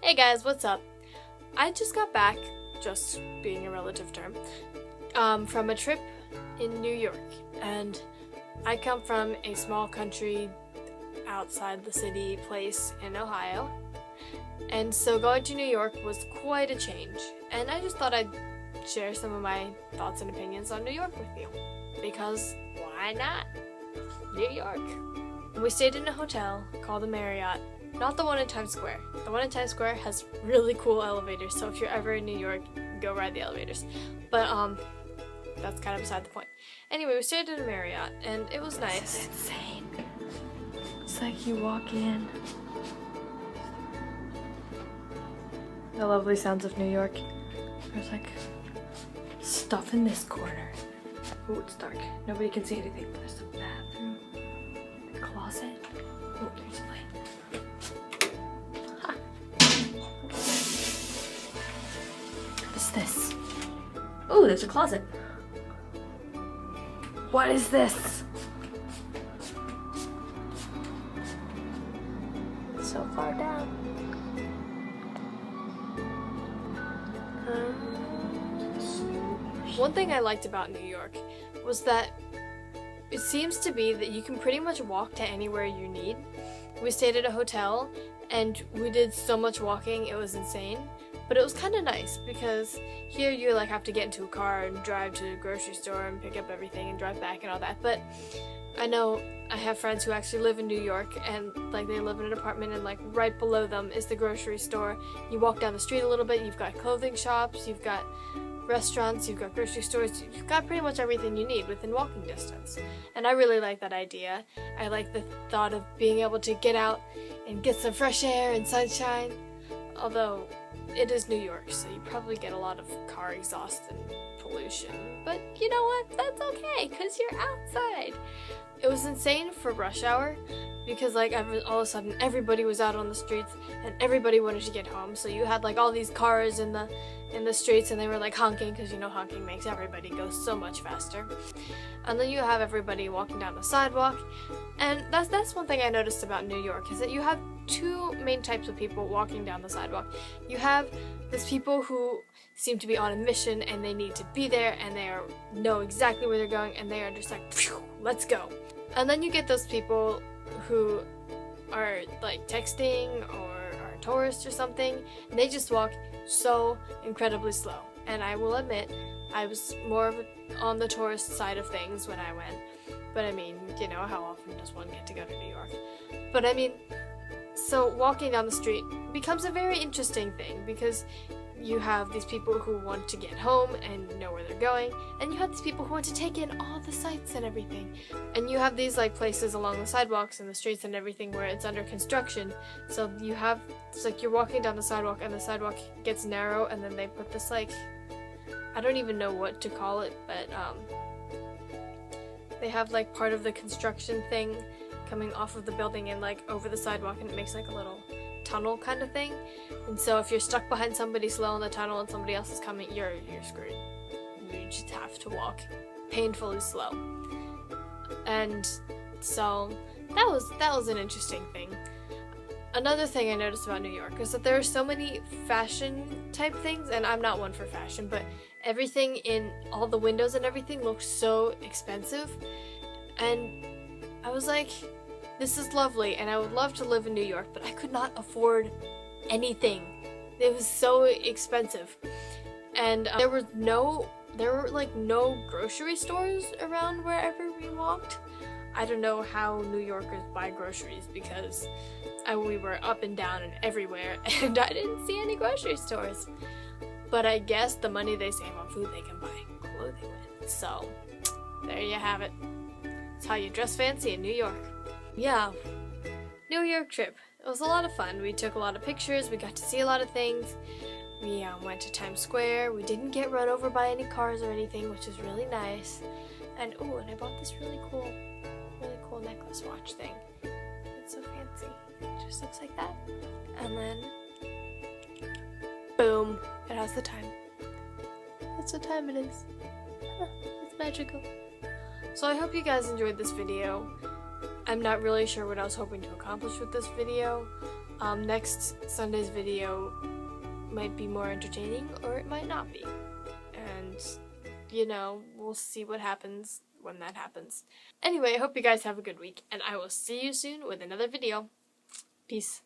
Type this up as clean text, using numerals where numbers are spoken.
Hey guys, what's up? I just got back, just being a relative term, from a trip in New York, and I come from a small country outside the city place in Ohio, and so going to New York was quite a change, and I just thought I'd share some of my thoughts and opinions on New York with you, because why not? New York. We stayed in a hotel called the Marriott. Not the one in Times Square. The one in Times Square has really cool elevators, so if you're ever in New York, go ride the elevators. But, that's kind of beside the point. Anyway, we stayed at a Marriott, and it was nice. This is insane. It's like you walk in. The lovely sounds of New York. There's like stuff in this corner. Oh, it's dark. Nobody can see anything. There's a bathroom. A closet. Oh, there's a light. This? Oh, there's a closet. What is this? It's so far down. One thing I liked about New York was that it seems to be that you can pretty much walk to anywhere you need. We stayed at a hotel and we did so much walking, it was insane. But it was kind of nice because here you like have to get into a car and drive to the grocery store and pick up everything and drive back and all that. But I know I have friends who actually live in New York and like they live in an apartment and like right below them is the grocery store. You walk down the street a little bit, you've got clothing shops, you've got restaurants, you've got grocery stores, you've got pretty much everything you need within walking distance. And I really like that idea. I like the thought of being able to get out and get some fresh air and sunshine. Although it is New York, so you probably get a lot of car exhaust and pollution. But you know what? That's okay, because you're outside. It was insane for rush hour, because like all of a sudden everybody was out on the streets and everybody wanted to get home. So you had like all these cars in the streets and they were like honking, because you know honking makes everybody go so much faster. And then you have everybody walking down the sidewalk. And that's one thing I noticed about New York, is that you have two main types of people walking down the sidewalk. You have these people who seem to be on a mission and they need to be there and they know exactly where they're going and they are just like, phew, let's go. And then you get those people who are like texting or are tourists or something, and they just walk so incredibly slow. And I will admit, I was more on the tourist side of things when I went. But I mean, you know, how often does one get to go to New York? But I mean, so walking down the street becomes a very interesting thing, because you have these people who want to get home and know where they're going, and you have these people who want to take in all the sights and everything. And you have these like places along the sidewalks and the streets and everything where it's under construction. So you have, it's like you're walking down the sidewalk and the sidewalk gets narrow, and then they put this like, I don't even know what to call it, but they have like part of the construction thing coming off of the building and like over the sidewalk, and it makes like a little tunnel kind of thing. And so if you're stuck behind somebody slow in the tunnel and somebody else is coming, you're screwed. You just have to walk painfully slow. And so that was an interesting thing. Another thing I noticed about New York is that there are so many fashion type things, and I'm not one for fashion, but everything in all the windows and everything looked so expensive. And I was like, this is lovely, and I would love to live in New York, but I could not afford anything. It was so expensive. And there were like no grocery stores around wherever we walked. I don't know how New Yorkers buy groceries, because we were up and down and everywhere, and I didn't see any grocery stores. But I guess the money they save on food they can buy clothing with. So there you have it. It's how you dress fancy in New York. Yeah, New York trip. It was a lot of fun. We took a lot of pictures. We got to see a lot of things. We went to Times Square. We didn't get run over by any cars or anything, which is really nice. And and I bought this really cool necklace watch thing. It's so fancy. just looks like that. And then, boom, it has the time. That's what time it is. It's magical. So I hope you guys enjoyed this video. I'm not really sure what I was hoping to accomplish with this video. Next Sunday's video might be more entertaining, or it might not be. And, you know, we'll see what happens when that happens. Anyway, I hope you guys have a good week, and I will see you soon with another video. Peace.